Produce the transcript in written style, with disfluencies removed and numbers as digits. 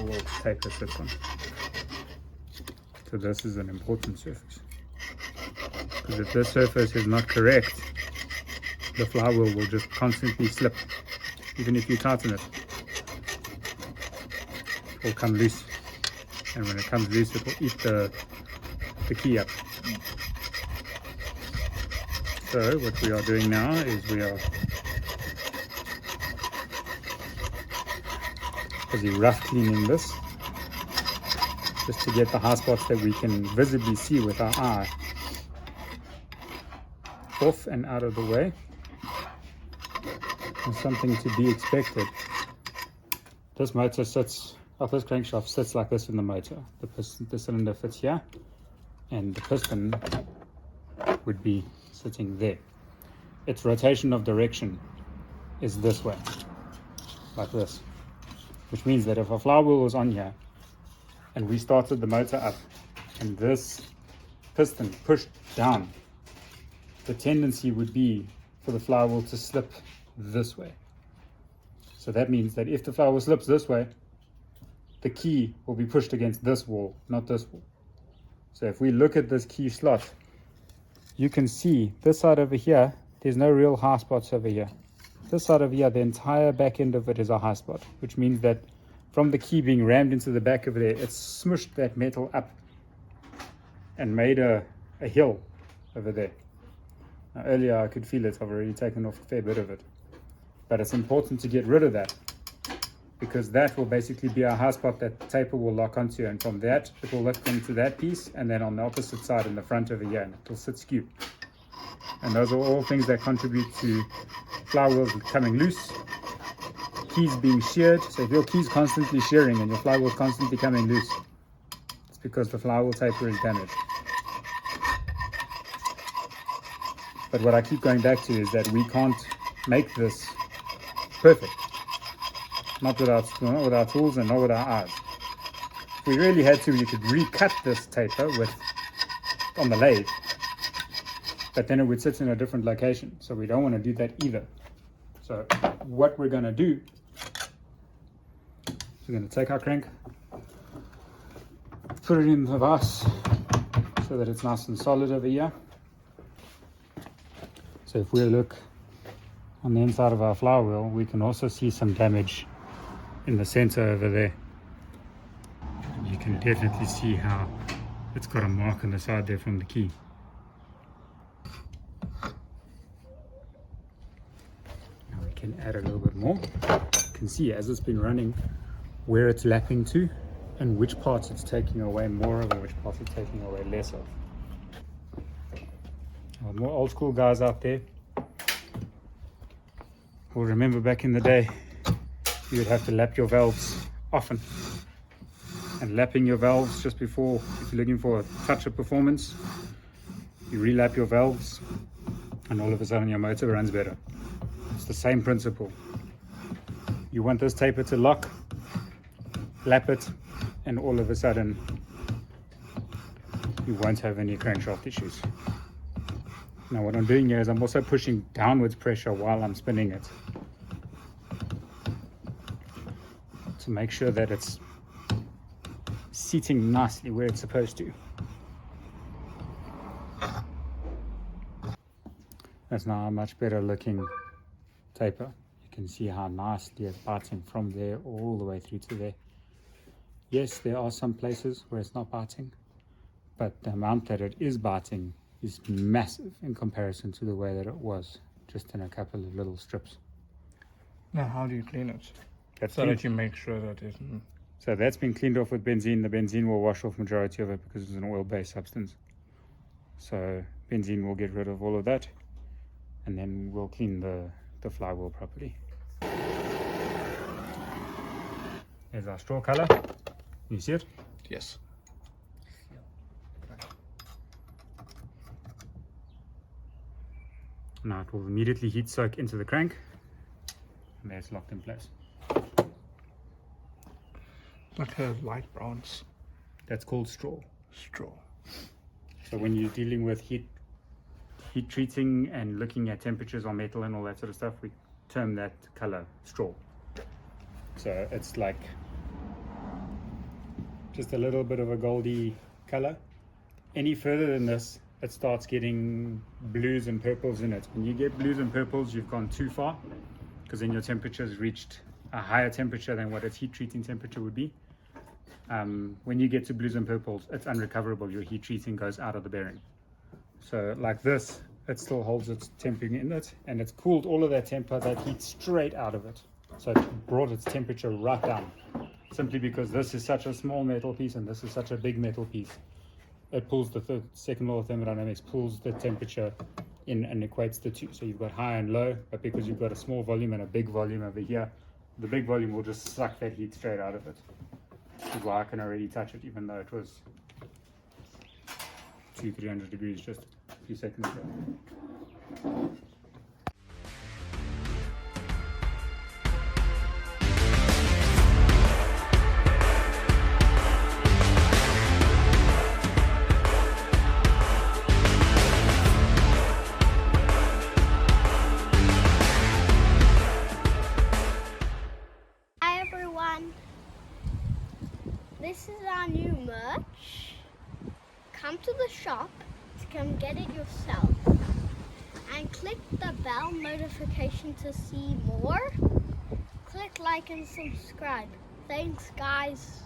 flywheel taper sits on. So this is an important surface, because if this surface is not correct, the flywheel will just constantly slip. Even if you tighten it, it will come loose, and when it comes loose it will eat the key up. So what we are doing now is we are busy rough cleaning this, just to get the high spots that we can visibly see with our eye off and out of the way. And something to be expected. This motor sits, this crankshaft sits like this in the motor. The cylinder fits here, and the piston would be sitting there. Its rotation of direction is this way, like this, which means that if a flywheel was on here and we started the motor up and this piston pushed down, the tendency would be for the flywheel to slip this way. So that means that if the flywheel slips this way, the key will be pushed against this wall, not this wall. So if we look at this key slot, you can see this side over here, there's no real high spots over here. This side over here, the entire back end of it is a high spot, which means that from the key being rammed into the back over there, it's smushed that metal up and made a hill over there. Now, earlier I could feel it, I've already taken off a fair bit of it. But it's important to get rid of that, because that will basically be our high spot that the taper will lock onto, and from that it will lift into that piece, and then on the opposite side in the front over here, and it will sit skew. And those are all things that contribute to flywheels coming loose, keys being sheared. So if your key's constantly shearing and your flywheel's constantly coming loose, it's because the flywheel taper is damaged. But what I keep going back to is that we can't make this perfect, not with our tools and not with our eyes. If we really had to, we could recut this taper on the lathe, but then it would sit in a different location, so we don't want to do that either. So what we're going to do is we're going to take our crank, put it in the vise so that it's nice and solid over here. So if we look on the inside of our flywheel, we can also see some damage in the center over there. You can definitely see how it's got a mark on the side there from the key. Now we can add a little bit more. You can see as it's been running where it's lapping to and which parts it's taking away more of and which parts it's taking away less of. More old school guys out there will remember back in the day you would have to lap your valves often, and lapping your valves just before, if you're looking for a touch of performance, you relap your valves and all of a sudden your motor runs better. It's the same principle. You want this taper to lock, lap it, and all of a sudden you won't have any crankshaft issues. Now what I'm doing here is I'm also pushing downwards pressure while I'm spinning it to make sure that it's seating nicely where it's supposed to. That's now a much better looking taper. You can see how nicely it's biting from there all the way through to there. Yes, there are some places where it's not biting, but the amount that it is biting is massive in comparison to the way that it was just in a couple of little strips. Now how do you clean it? That you make sure that it isn't... So that's been cleaned off with benzene. The benzene will wash off majority of it because it's an oil-based substance. So benzene will get rid of all of that, and then we'll clean the flywheel properly. There's our straw color. You see it? Yes. Now it will immediately heat soak into the crank, and there it's locked in place. Like a light bronze. That's called straw. Straw. So when you're dealing with heat treating and looking at temperatures on metal and all that sort of stuff, we term that color straw. So it's like just a little bit of a goldy color. Any further than this, it starts getting blues and purples in it. When you get blues and purples, you've gone too far, because then your temperature has reached a higher temperature than what its heat treating temperature would be. When you get to blues and purples, it's unrecoverable. Your heat treating goes out of the bearing. So like this, it still holds its tempering in it, and it's cooled all of that heat straight out of it. So it brought its temperature right down, simply because this is such a small metal piece and this is such a big metal piece. It pulls the second law of thermodynamics, pulls the temperature in and equates the two. So you've got high and low, but because you've got a small volume and a big volume over here, the big volume will just suck that heat straight out of it. Which is why I can already touch it, even though it was 200-300 degrees just a few seconds ago. Hi everyone, this is our new merch. Come to the shop to come get it yourself and click the bell notification to see more. Click like and subscribe. Thanks guys.